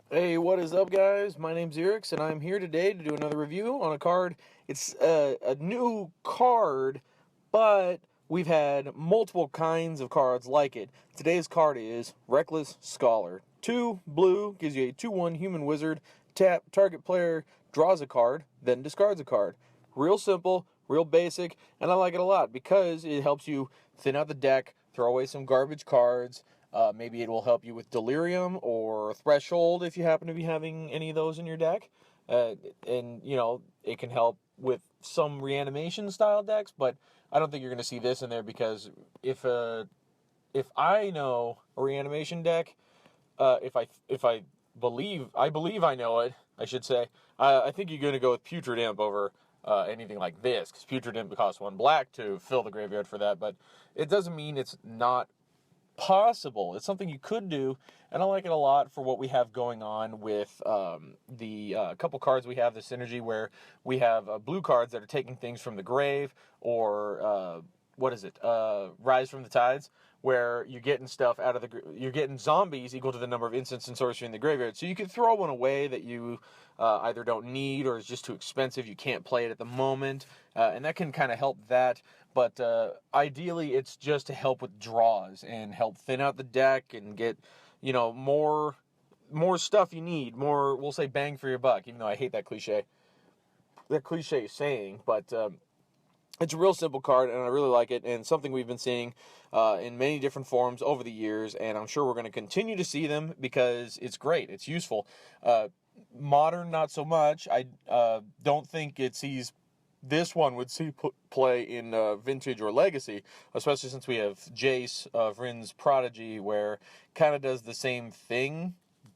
Hey, what is up, guys? My name's iirix, and I'm here today to do another review on a card. It's a new card, but we've had multiple kinds of cards like it. Today's card is Reckless Scholar. 2 blue, gives you a 2/1 human wizard. Tap, target player draws a card, then discards a card. Real simple, real basic, and I like it a lot because it helps you thin out the deck, throw away some garbage cards. Maybe it will help you with Delirium or Threshold if you happen to be having any of those in your deck. And, it can help with some reanimation style decks, but I don't think you're going to see this in there because if I know a reanimation deck, if I believe I know it, I should say. I think you're going to go with Putrid Imp over anything like this, because Putrid Imp costs 1 black to fill the graveyard for that. But it doesn't mean it's not possible. It's something you could do, and I like it a lot for what we have going on with the couple cards we have, the synergy where we have blue cards that are taking things from the grave, or what is it? Rise from the Tides, where you're getting stuff out of you're getting zombies equal to the number of instants and sorcery in the graveyard. So you can throw one away that you either don't need or is just too expensive. You can't play it at the moment, and that can kind of help that. But ideally, it's just to help with draws and help thin out the deck and get more stuff you need, more, we'll say, bang for your buck. Even though I hate that cliche saying, but. It's a real simple card, and I really like it, and something we've been seeing in many different forms over the years, and I'm sure we're going to continue to see them because it's great. It's useful. Modern, not so much. I don't think this one would see play in Vintage or Legacy, especially since we have Jace, Vryn's Prodigy, where kind of does the same thing,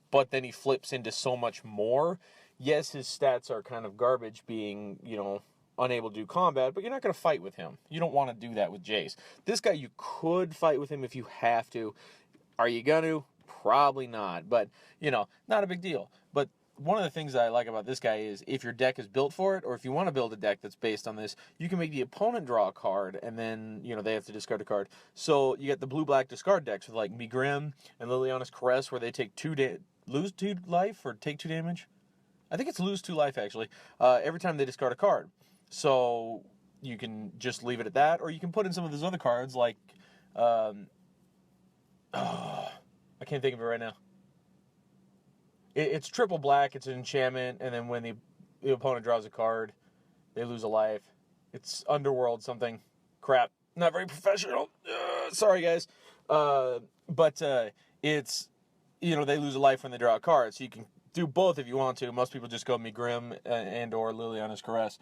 but then he flips into so much more. Yes, his stats are kind of garbage, being, unable to do combat, but you're not going to fight with him. You don't want to do that with Jace. This guy, you could fight with him if you have to. Are you going to? Probably not, but, not a big deal. But one of the things that I like about this guy is if your deck is built for it, or if you want to build a deck that's based on this, you can make the opponent draw a card, and then, they have to discard a card. So you get the blue-black discard decks with, like, Migrim and Liliana's Caress, where they take lose 2 life, or take 2 damage. I think it's lose 2 life, actually, every time they discard a card. So you can just leave it at that, or you can put in some of those other cards, like, I can't think of it right now. It's triple black, it's an enchantment, and then when the opponent draws a card, they lose a life. It's Underworld something. Crap. Not very professional. Sorry, guys. But it's, they lose a life when they draw a card, so you can do both if you want to. Most people just go Migrim and or Liliana's Caress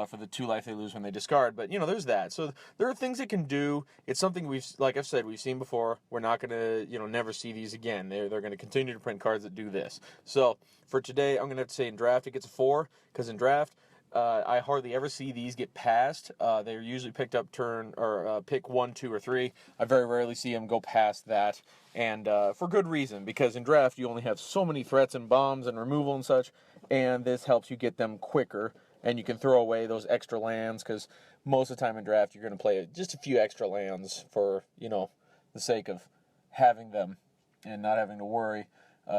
for the 2 life they lose when they discard. But, there's that. So there are things it can do. It's something like I've said, we've seen before. We're not going to, never see these again. They're going to continue to print cards that do this. So for today, I'm going to have to say in draft it gets a 4, because in draft, I hardly ever see these get passed. They're usually picked up pick 1, 2, or 3. I very rarely see them go past that, and for good reason, because in draft you only have so many threats and bombs and removal and such, and this helps you get them quicker, and you can throw away those extra lands, because most of the time in draft you're going to play just a few extra lands for, the sake of having them and not having to worry.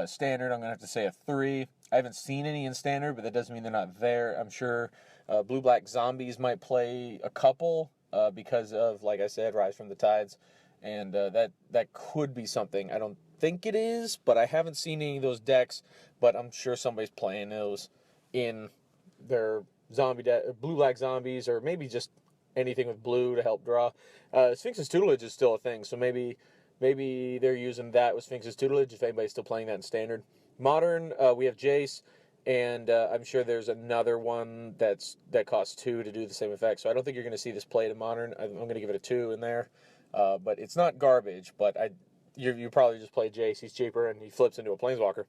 Standard, I'm going to have to say a 3. I haven't seen any in Standard, but that doesn't mean they're not there. I'm sure blue-black zombies might play a couple because of, like I said, Rise from the Tides, and that could be something. I don't think it is, but I haven't seen any of those decks, but I'm sure somebody's playing those in their blue-black zombies, or maybe just anything with blue to help draw. Sphinx's Tutelage is still a thing, so maybe they're using that with Sphinx's Tutelage, if anybody's still playing that in Standard. Modern, we have Jace, and I'm sure there's another one that costs 2 to do the same effect. So I don't think you're going to see this played in Modern. I'm going to give it a 2 in there. But it's not garbage, but you probably just play Jace. He's cheaper, and he flips into a Planeswalker.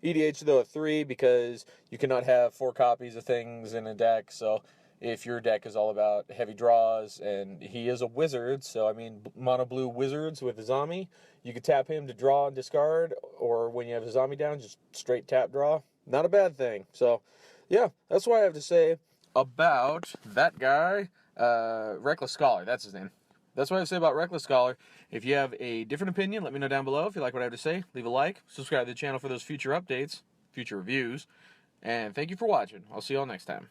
EDH, though, a 3, because you cannot have 4 copies of things in a deck, so if your deck is all about heavy draws, and he is a wizard, so, mono blue wizards with a zombie, you could tap him to draw and discard, or when you have a zombie down, just straight tap draw. Not a bad thing. So, yeah, that's what I have to say about that guy, Reckless Scholar, that's his name. That's what I have to say about Reckless Scholar. If you have a different opinion, let me know down below. If you like what I have to say, leave a like, subscribe to the channel for those future updates, future reviews. And thank you for watching. I'll see y'all next time.